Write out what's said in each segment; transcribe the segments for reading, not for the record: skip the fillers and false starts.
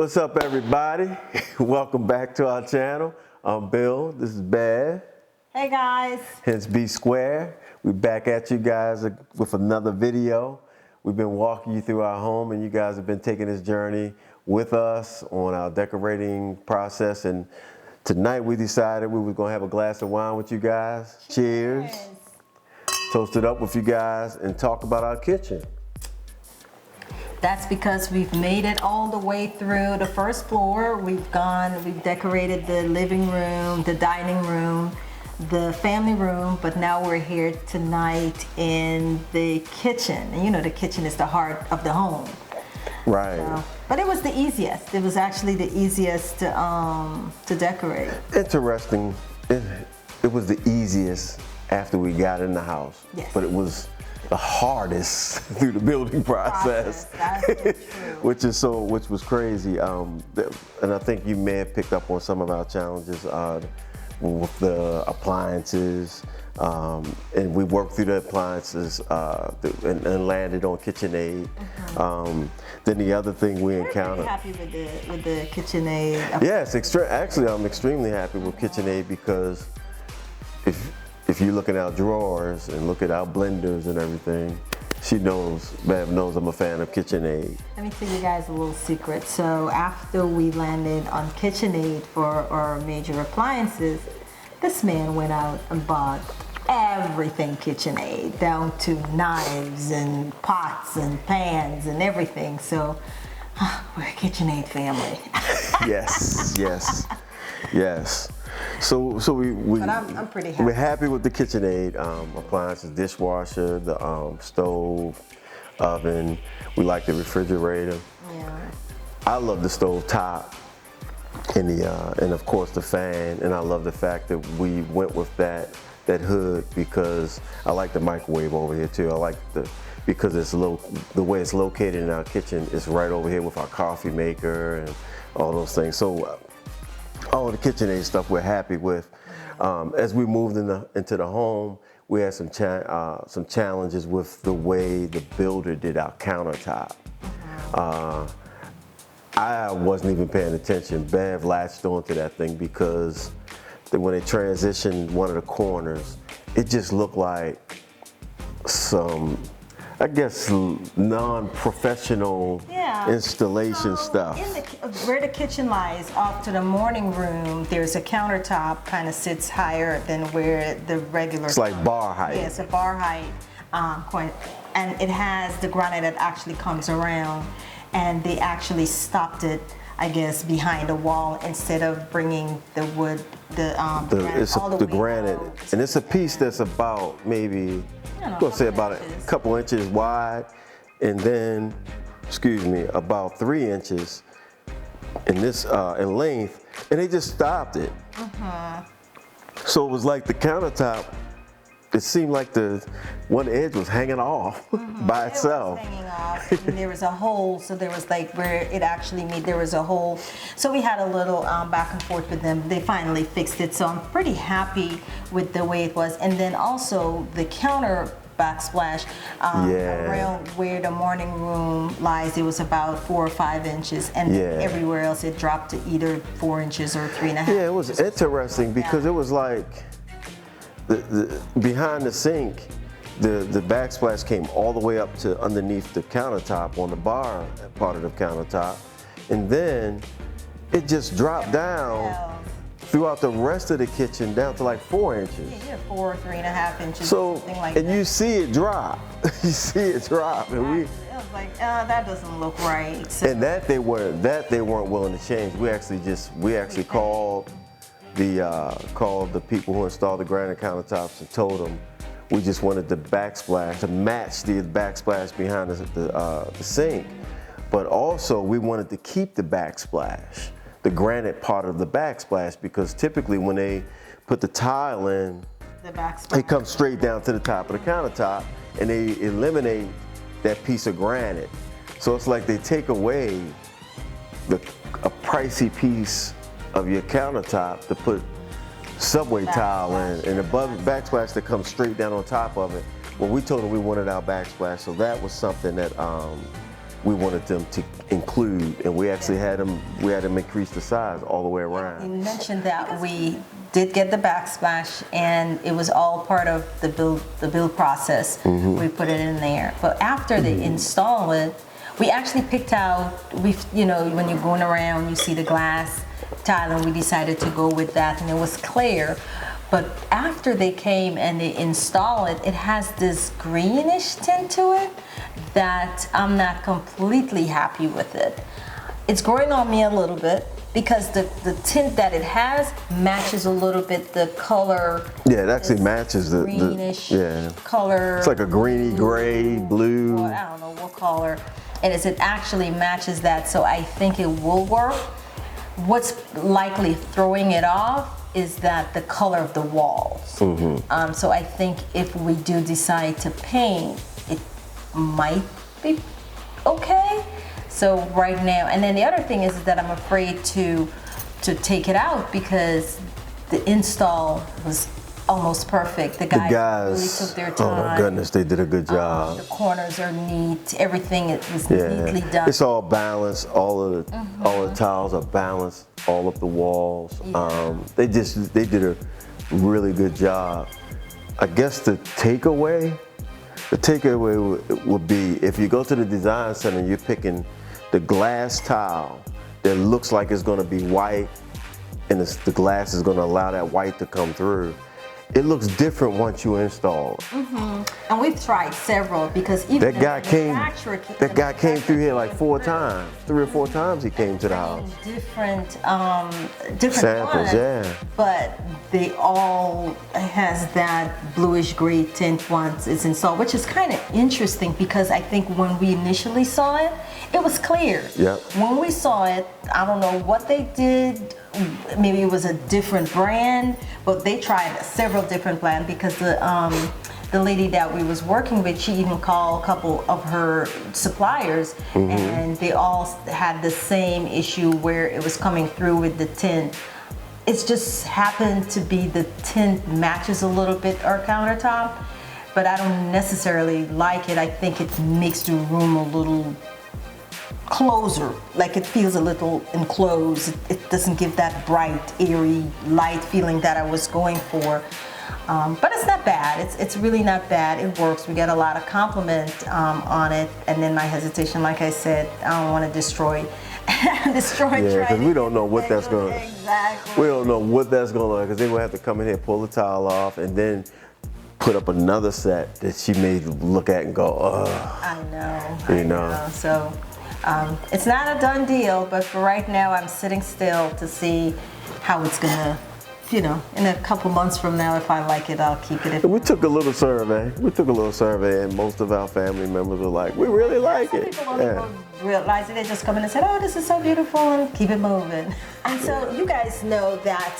What's up, everybody? Welcome back to our channel. I'm Bill. This is Bev. Hey guys. Hence B Square. We're back at you guys with another video. We've been walking you through our home, and you guys have been taking this journey with us on our decorating process. And tonight we decided we were going to have a glass of wine with you guys. Cheers. Toast it up with you guys and talk about our kitchen. That's because we've made it all the way through the first floor. We've decorated the living room, the dining room, the family room, but now we're here tonight in the kitchen. And you know, the kitchen is the heart of the home. Right. So, but it was the easiest. It was actually the easiest to decorate. Interesting. It was the easiest after we got in the house. Yes. But it was the hardest through the building process. That's true. which was crazy. And I think you may have picked up on some of our challenges with the appliances. And we worked through the appliances and landed on KitchenAid. Then the other thing we encountered. We're happy with the KitchenAid. Yes, actually I'm extremely happy with KitchenAid because if you look at our drawers and look at our blenders and everything, Bev knows I'm a fan of KitchenAid. Let me tell you guys a little secret. So after we landed on KitchenAid for our major appliances, this man went out and bought everything KitchenAid, down to knives and pots and pans and everything. So we're a KitchenAid family. Yes. So but I'm pretty happy. We're happy with the KitchenAid appliances, dishwasher, the stove, oven. We like the refrigerator. Yeah. I love the stove top and of course the fan. And I love the fact that we went with that hood because I like the microwave over here too. I like because it's the way it's located in our kitchen is right over here with our coffee maker and all those things. So all the KitchenAid stuff we're happy with. As we moved into the home, we had some challenges with the way the builder did our countertop. I wasn't even paying attention. Bev latched onto that thing because when they transitioned one of the corners, it just looked like some, I guess, non-professional installation stuff. Where the kitchen lies off to the morning room, there's a countertop kind of sits higher than where the regular. It's like bar height. Yeah, it's a bar height, and it has the granite that actually comes around, and they actually stopped it, I guess, behind a wall instead of bringing the wood, the granite, and it's a piece that's about maybe, I'm gonna say about a couple inches wide, and then, about 3 inches in length, and they just stopped it. So it was like the countertop, it seemed like the one edge was hanging off by itself. It was hanging off, and there was a hole, so there was like where it actually made, there was a hole. So we had a little back and forth with them. They finally fixed it, so I'm pretty happy with the way it was. And then also the counter backsplash around where the morning room lies, it was about 4 or 5 inches, and everywhere else it dropped to either 4 inches or 3.5. Yeah, it was interesting because it was like behind the sink, the backsplash came all the way up to underneath the countertop on the bar part of the countertop, and then it just dropped down throughout the rest of the kitchen down to like 4 inches. Yeah, 4 or 3.5 inches. So, something like and that. You see it drop. You see it drop, and I was like, that doesn't look right. So, and that they weren't willing to change. We actually called the people who installed the granite countertops and told them we just wanted the backsplash to match the backsplash behind the sink, but also we wanted to keep the backsplash, the granite part of the backsplash, because typically when they put the tile in, it comes straight down to the top of the countertop, and they eliminate that piece of granite. So it's like they take away a pricey piece of your countertop to put subway tile in, and above backsplash that comes straight down on top of it. Well, we told them we wanted our backsplash, so that was something that we wanted them to include, and we actually had them increase the size all the way You around. mentioned that we did get the backsplash, and it was all part of the build process. We put it in there, but after they install it, we actually picked out. When you're going around, you see the glass tile, and we decided to go with that, and it was clear. But after they came and they install it, it has this greenish tint to it that I'm not completely happy with it. It's growing on me a little bit because the tint that it has matches a little bit the color. Yeah, it actually matches the greenish yeah. color. It's like a greeny gray, blue. Well, I don't know what color. And it actually matches that, so I think it will work. What's likely throwing it off is that the color of the walls. So I think if we do decide to paint, it might be okay. So right now, and then the other thing is that I'm afraid to take it out because the install was almost perfect. The guys really took their time. Oh my goodness, they did a good job. The corners are neat. Everything was neatly done. It's all balanced. All the tiles are balanced. All up the walls. Yeah. They did a really good job. I guess the takeaway would be if you go to the design center, you're picking the glass tile that looks like it's going to be white, and the glass is going to allow that white to come through. It looks different once you install it. And we've tried several because even That guy came through here like 4 times, 3 or 4 times he came to the house. Different Samples, ones, yeah. but they all has that bluish gray tint once it's installed, which is kind of interesting because I think when we initially saw it, it was clear. Yep. When we saw it, I don't know what they did. Maybe it was a different brand, but they tried several different brands because the lady that we was working with, she even called a couple of her suppliers, and they all had the same issue where it was coming through with the tint. It's just happened to be the tint matches a little bit our countertop, but I don't necessarily like it. I think it makes the room a little closer, like it feels a little enclosed. It doesn't give that bright, airy, light feeling that I was going for. But it's not bad. It's really not bad. It works. We get a lot of compliment on it, and then my hesitation, like I said, I don't want to destroy. Yeah, because we don't know what that's going to. Exactly. We don't know what that's going to, because they will have to come in here, pull the tile off, and then put up another set that she may look at and go, ugh. I know. So. It's not a done deal, but for right now, I'm sitting still to see how it's gonna, in a couple months from now, if I like it, I'll keep it. We took a little survey. And most of our family members were like, "We really like it." Some people don't even realize it. They just come in and say, "Oh, this is so beautiful," and keep it moving. And so you guys know that.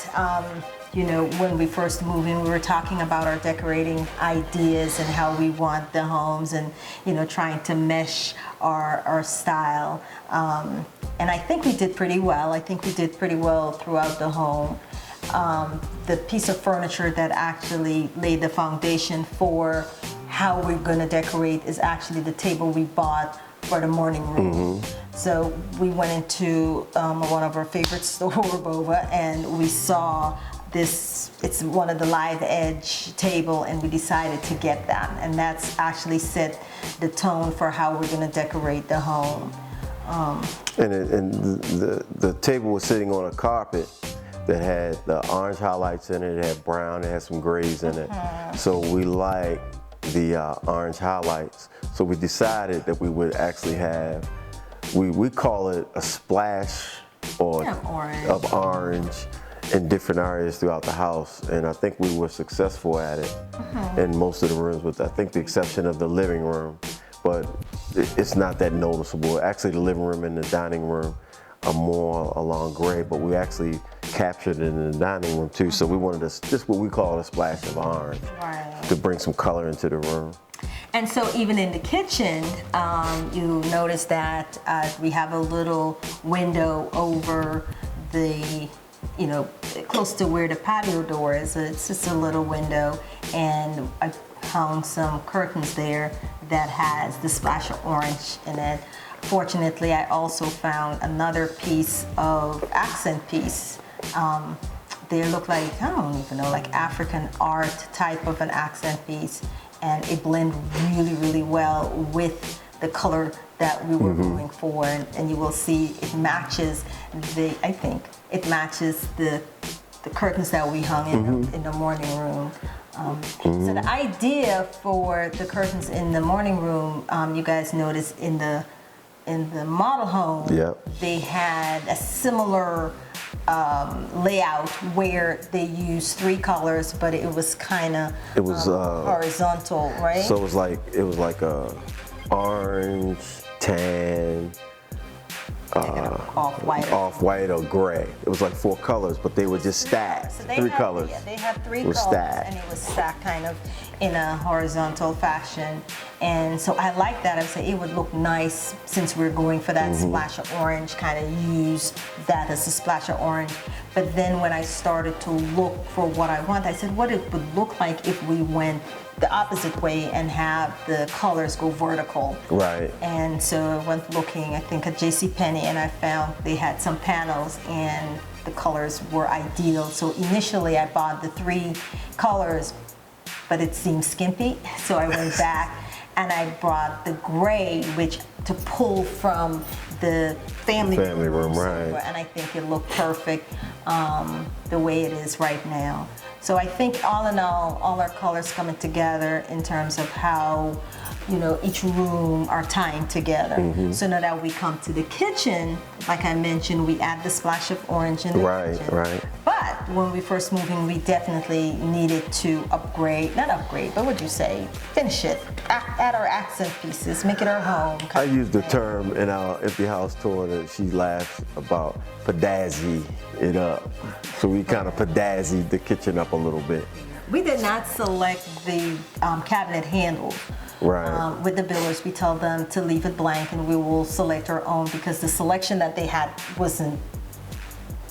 When we first moved in, we were talking about our decorating ideas and how we want the homes and, trying to mesh our style. And I think we did pretty well. I think we did pretty well throughout the home. The piece of furniture that actually laid the foundation for how we're going to decorate is actually the table we bought for the morning room. So we went into one of our favorite stores, Bourbon, and we saw this. It's one of the live edge table, and we decided to get that, and that's actually set the tone for how we're going to decorate the home. And the table was sitting on a carpet that had the orange highlights in it. It had brown, it had some grays in it. So we like the orange highlights. So we decided that we would actually have, we call it a splash of orange in different areas throughout the house, and I think we were successful at it in most of the rooms, with I think the exception of the living room, but it's not that noticeable. Actually, the living room and the dining room are more along gray, but we actually captured it in the dining room too. So we wanted just what we call a splash of orange to bring some color into the room. And so even in the kitchen, you notice that we have a little window over the, close to where the patio door is. So it's just a little window, and I hung some curtains there that has the splash of orange in it. Fortunately, I also found another piece of accent piece. They look like, I don't even know, like African art type of an accent piece, and it blends really, really well with the color that we were going for, and you will see it matches I think it matches the curtains that we hung in the morning room. So the idea for the curtains in the morning room, you guys notice in the model home, they had a similar layout where they used 3 colors, but it was kind of horizontal, right? So it was like a orange, tan, off-white or gray. It was like 4 colors, but they were just stacked. So 3 colors. Yeah, they had 3 was colors, stacked. and it was stacked kind of in a horizontal fashion. And so I like that. I would say it would look nice since we're going for that splash of orange, kind of use that as a splash of orange. But then when I started to look for what I want, I said what it would look like if we went the opposite way and have the colors go vertical. Right. And so I went looking, I think, at JCPenney, and I found they had some panels and the colors were ideal. So initially I bought the 3 colors, but it seemed skimpy. So I went back and I brought the gray, which to pull from the family room, right. And I think it looked perfect the way it is right now. So I think all in all our colors coming together in terms of how, each room are tying together. So now that we come to the kitchen, like I mentioned, we add the splash of orange in the kitchen. Right. But when we first moved in, we definitely needed to but would you say, finish it, add our accent pieces, make it our home. I used the term in our empty house tour that she laughs about, pedazzi it up. So we kind of pedazzied the kitchen up a little bit. We did not select the cabinet handle. Right. With the builders, we tell them to leave it blank and we will select our own, because the selection that they had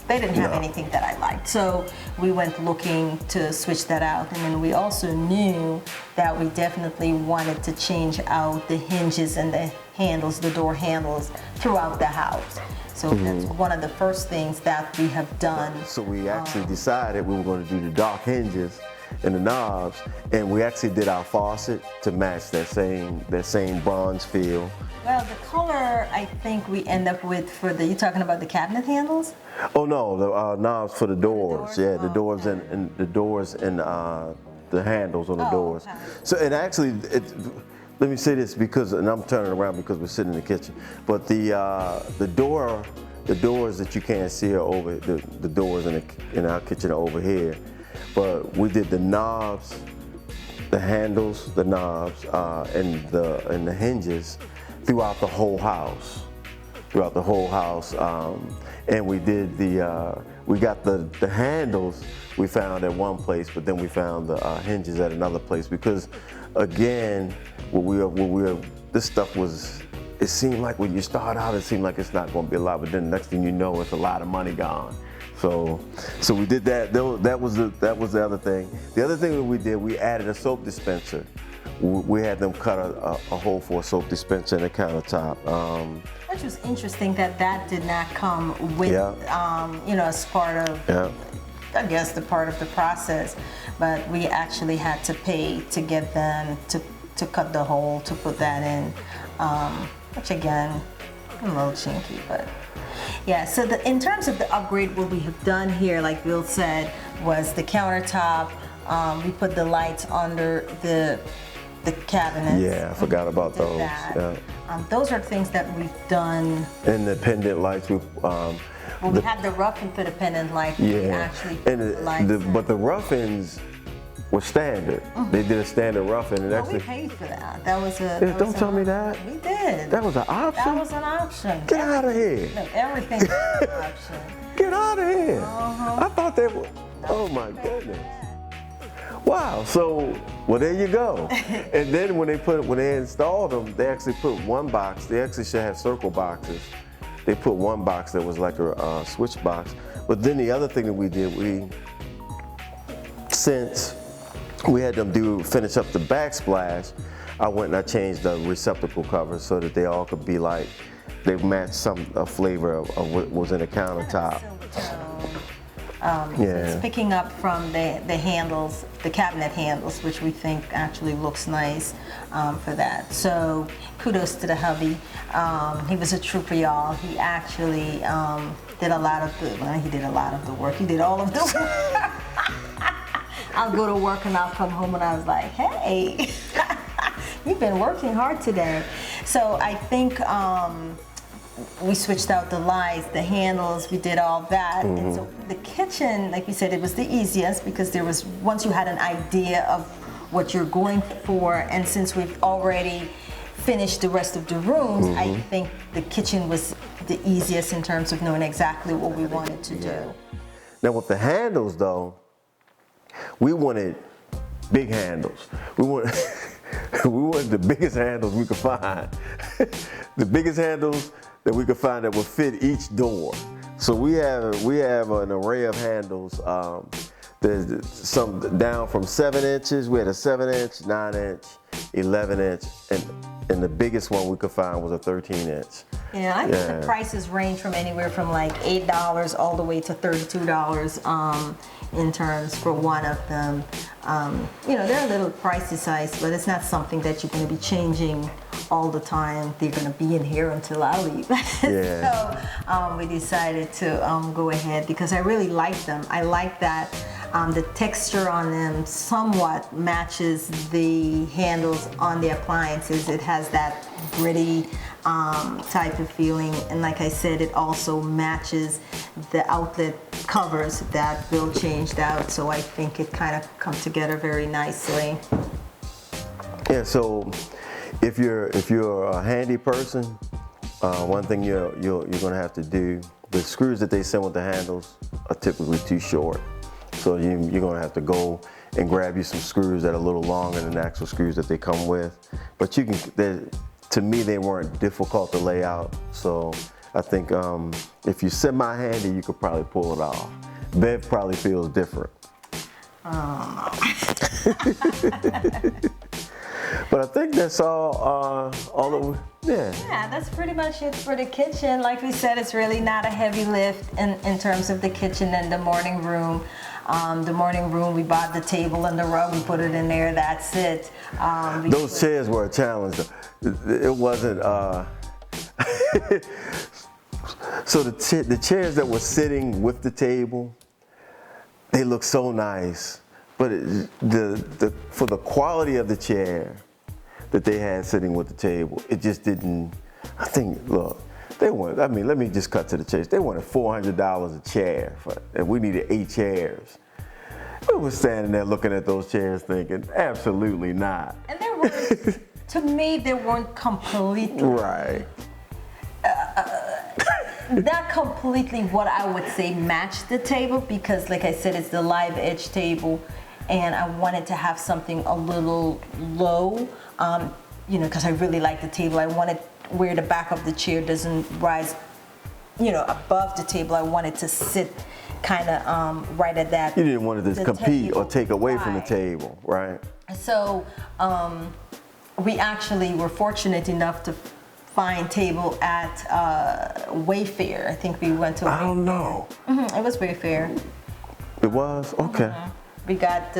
they didn't have anything that I liked. So we went looking to switch that out. And then we also knew that we definitely wanted to change out the hinges and the handles, the door handles throughout the house. So that's one of the first things that we have done. So we actually decided we were going to do the dark hinges and the knobs, and we actually did our faucet to match that same bronze feel. Well, the color I think we end up with you talking about the cabinet handles? Oh no, the knobs for the doors. The doors okay. and the doors and the handles on the doors. Okay. So and actually, let me say this and I'm turning around because we're sitting in the kitchen. But the doors that you can't see are over the doors in our kitchen are over here. But we did the knobs, the handles, the knobs, and the hinges throughout the whole house. And we did we got the handles we found at one place, but then we found the hinges at another place, because again, this stuff was, it seemed like when you start out, it seemed like it's not going to be a lot, but then the next thing you know, it's a lot of money gone. So we did that. That was the other thing. The other thing that we did, we added a soap dispenser. We had them cut a hole for a soap dispenser in the countertop. Which was interesting that did not come with, as part of, I guess, the part of the process. But we actually had to pay to get them to cut the hole, to put that in, which again, a little chinky, but. Yeah, so in terms of the upgrade, what we have done here, like Bill said, was the countertop. We put the lights under the cabinets. Yeah, I forgot about those. Yeah. Those are things that we've done. And the pendant lights. We had the rough-in for the pendant light. Yeah. We actually but the rough-ins were standard. They did a standard rough-in. And we paid for that. That was don't tell me that. We did. That was an option? That was an option. Get out of here. No, everything was an option. Get out of here. I thought they were, oh my goodness. Wow, so, well, there you go. And then when they installed them, they actually put one box. They actually should have circle boxes. They put one box that was like a switch box. But then the other thing that we did, since we had them finish up the backsplash, I went and I changed the receptacle covers so that they all could be like, they matched a flavor of what was in the countertop. So it's picking up from the handles, the cabinet handles, which we think actually looks nice for that. So kudos to the hubby. He was a trooper, y'all. He actually did a lot of he did a lot of the work. He did all of the work. I'll go to work and I'll come home and I was like, hey, you've been working hard today. So I think we switched out the lights, the handles, we did all that. And so the kitchen, like we said, it was the easiest because there was, once you had an idea of what you're going for, and since we've already finished the rest of the rooms, I think the kitchen was the easiest in terms of knowing exactly what we wanted to do. Now with the handles though, we wanted big handles. We wanted the biggest handles we could find. The biggest handles that we could find that would fit each door. So we have an array of handles. There's some down from 7 inches. We had a 7-inch, 9-inch, 11-inch, and the biggest one we could find was a 13-inch. Yeah, I think the prices range from anywhere from like $8 all the way to $32 in terms for one of them. They're a little pricey size, but it's not something that you're going to be changing all the time. They're going to be in here until I leave. Yeah. So we decided to go ahead because I really like them. I like that the texture on them somewhat matches the handles on the appliances. It has that gritty type of feeling, and like I said, it also matches the outlet covers that Bill changed out, so I think it kind of come together very nicely. Yeah, so if you're a handy person, one thing you're gonna have to do, the screws that they send with the handles are typically too short. So you're gonna have to go and grab you some screws that are a little longer than the actual screws that they come with. But to me, they weren't difficult to lay out. So I think if you're semi-handy, you could probably pull it off. Bev probably feels different. But I think that's all yeah, that's pretty much it for the kitchen. Like we said, it's really not a heavy lift in terms of the kitchen and the morning room. The morning room, we bought the table and the rug, we put it in there, that's it. Those chairs were a challenge. It wasn't, so the chairs that were sitting with the table, they look so nice. But for the quality of the chair that they had sitting with the table, it just didn't, I think, look, they wanted, I mean, let me just cut to the chase. They wanted $400 a chair, and we needed 8 chairs. We were standing there looking at those chairs thinking, absolutely not. And they weren't, to me, they weren't completely. Right. Not completely what I would say matched the table, because like I said, it's the live edge table, and I wanted to have something a little low, because I really like the table. I wanted where the back of the chair doesn't rise, above the table. I wanted to sit kind of right at that. You didn't want it to compete or take away from the Right. table, right? So we actually were fortunate enough to find table at Wayfair. I think we went to. I don't know. It was Wayfair. It was? Okay. We got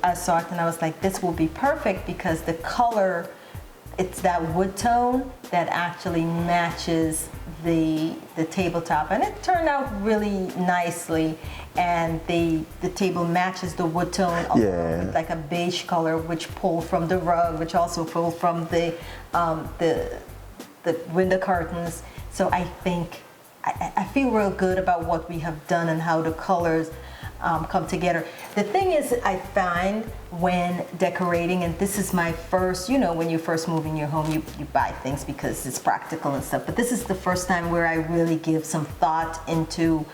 I saw it and I was like, this will be perfect because the color, it's that wood tone that actually matches the tabletop, and it turned out really nicely. And the table matches the wood tone, with like a beige color, which pulled from the rug, which also pulled from the window curtains. So I think I feel real good about what we have done and how the colors come together. The thing is, I find when decorating, and this is my first, when you first move in your home, you buy things because it's practical and stuff, but this is the first time where I really give some thought into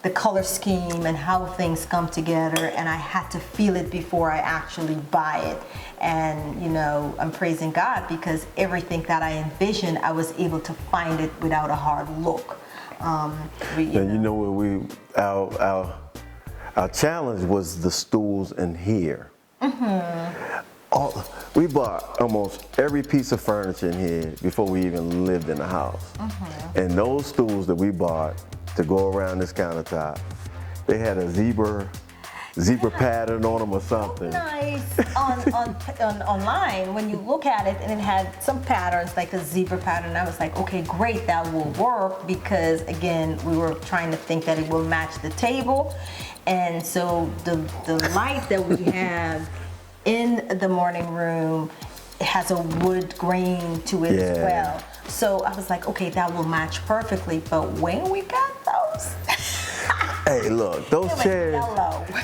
the color scheme and how things come together, and I had to feel it before I actually buy it. And I'm praising God because everything that I envisioned, I was able to find it without a hard look. Our challenge was the stools in here. We bought almost every piece of furniture in here before we even lived in the house. And those stools that we bought to go around this countertop, they had a zebra pattern on them or something. Nice. Online, when you look at it, and it had some patterns like a zebra pattern, I was like, okay, great, that will work, because again, we were trying to think that it will match the table. And so the light that we have in the morning room has a wood grain to it as well. So I was like, okay, that will match perfectly. But when we got those, hey, look, those chairs,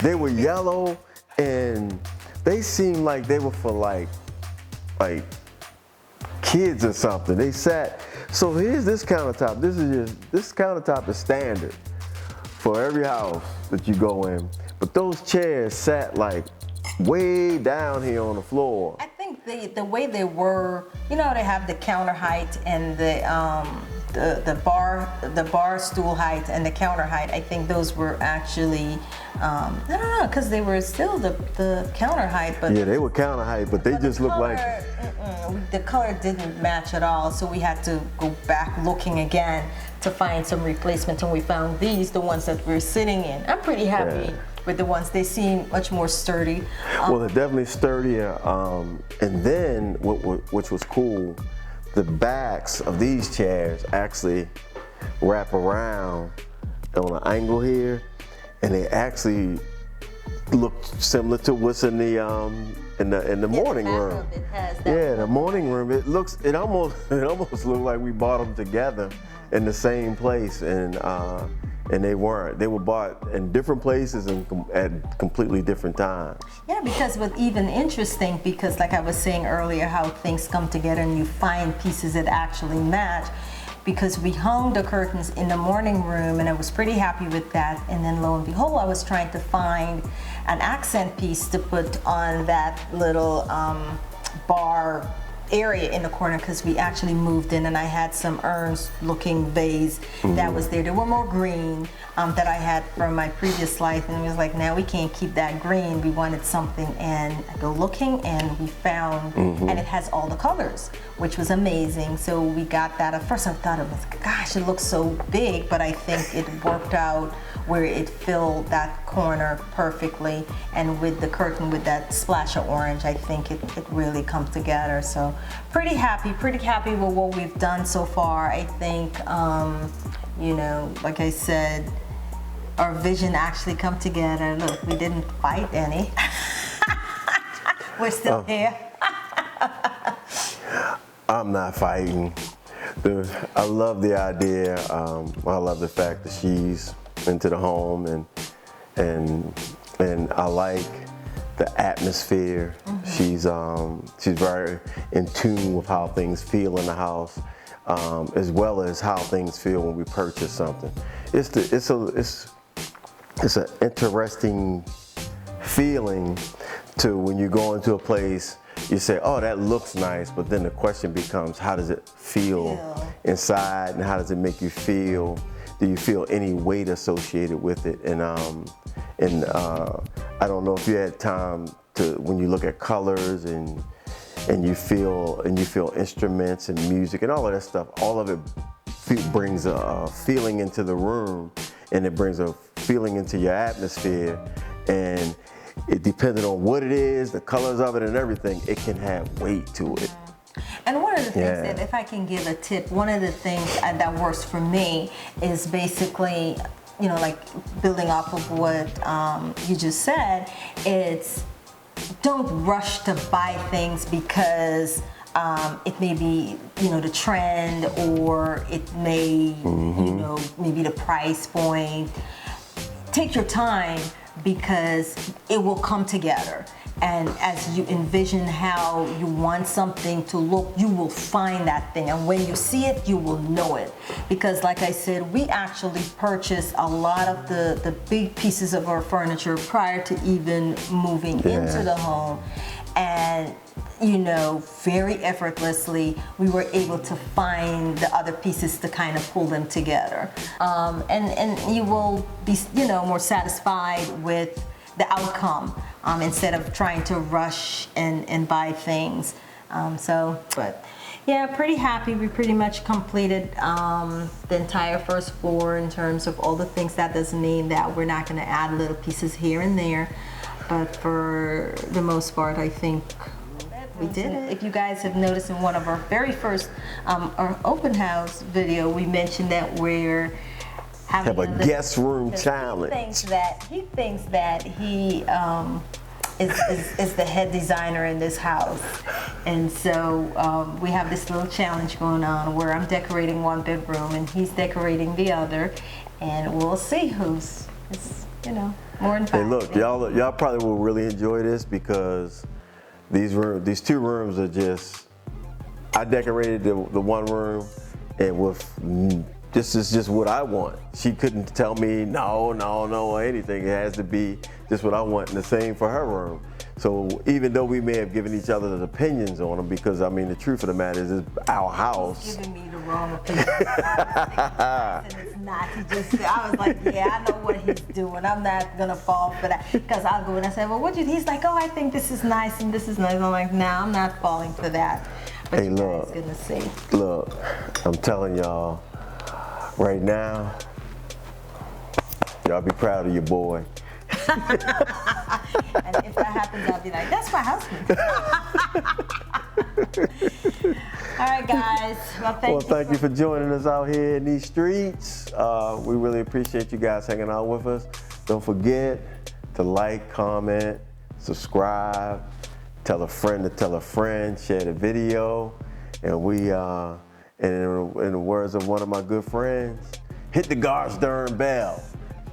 they were yellow, and they seemed like they were for like kids or something. They sat. So here's this countertop. This countertop is standard for every house that you go in. But those chairs sat like way down here on the floor. I think the way they were, you know, they have the counter height and the bar stool height and the counter height. I think those were actually, I don't know, because they were still the counter height, but yeah, they were counter height, but they just looked like the color didn't match at all. So we had to go back looking again to find some replacements, and we found these, the ones that we're sitting in. I'm pretty happy with the ones. They seem much more sturdy. Well, they're definitely sturdier. And then, which was cool, the backs of these chairs actually wrap around on an angle here, and they actually look similar to what's in the morning room. The morning room. It almost looked like we bought them together in the same place, and they weren't. They were bought in different places and at completely different times. Yeah, because what's even interesting, because like I was saying earlier, how things come together and you find pieces that actually match, because we hung the curtains in the morning room and I was pretty happy with that, and then lo and behold, I was trying to find an accent piece to put on that little bar area in the corner, because we actually moved in and I had some urns looking vase that was there. There were more green that I had from my previous life, and it was like, now we can't keep that green. We wanted something, and I go looking and we found, and it has all the colors, which was amazing. So we got that. At first I thought it was, gosh, it looks so big, but I think it worked out where it filled that corner perfectly, and with the curtain with that splash of orange, I think it really comes together. So pretty happy with what we've done so far. I think, you know, like I said, our vision actually come together. Look, we didn't fight any. We're still here. I'm not fighting. I love the idea. I love the fact that she's into the home, and I like the atmosphere. She's very in tune with how things feel in the house, as well as how things feel when we purchase something. It's an interesting feeling to when you go into a place. You say, oh, that looks nice, but then the question becomes, how does it feel inside, and how does it make you feel? Do you feel any weight associated with it? And I don't know if you had time to, when you look at colors and you feel instruments and music and all of that stuff, all of it brings a feeling into the room, and it brings a feeling into your atmosphere. And it, depending on what it is, the colors of it and everything, it can have weight to it. And one of the things that, if I can give a tip, one of the things that works for me is basically, you know, like building off of what you just said, it's don't rush to buy things because it may be, you know, the trend, or it may, you know, maybe the price point. Take your time, because it will come together. And as you envision how you want something to look, you will find that thing. And when you see it, you will know it. Because like I said, we actually purchased a lot of the big pieces of our furniture prior to even moving into the home. And, you know, very effortlessly, we were able to find the other pieces to kind of pull them together. And you will be, you know, more satisfied with the outcome. instead of trying to rush and buy things. But yeah, pretty happy. We pretty much completed the entire first floor in terms of all the things. That doesn't mean that we're not going to add little pieces here and there, but for the most part, I think we did it. If you guys have noticed in one of our very first our open house video, we mentioned that we're having a guest room challenge. He thinks that he is the head designer in this house, and so we have this little challenge going on where I'm decorating one bedroom and he's decorating the other, and we'll see who's more in. Hey, look, y'all probably will really enjoy this because these two rooms are just. I decorated the one room, and with. This is just what I want. She couldn't tell me no or anything. It has to be just what I want, and the same for her room. So even though we may have given each other the opinions on them, because I mean the truth of the matter is it's our house. He's giving me the wrong opinion. And it's not. I was like, yeah, I know what he's doing. I'm not gonna fall for that, because I'll go and I say, well, what do you? He's like, oh, I think this is nice and this is nice. I'm like, no, I'm not falling for that. But hey, look, gonna see. Look, I'm telling y'all. Right now, y'all be proud of your boy. And if that happens, I'll be like, that's my husband. All right, guys. Well, thank you for joining us out here in these streets. We really appreciate you guys hanging out with us. Don't forget to like, comment, subscribe, tell a friend to tell a friend, share the video, and and in the words of one of my good friends, hit the gosh darn bell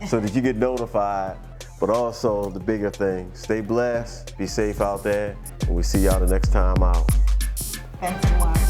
so that you get notified. But also the bigger thing, stay blessed, be safe out there, and we see y'all the next time out. Thanks a lot.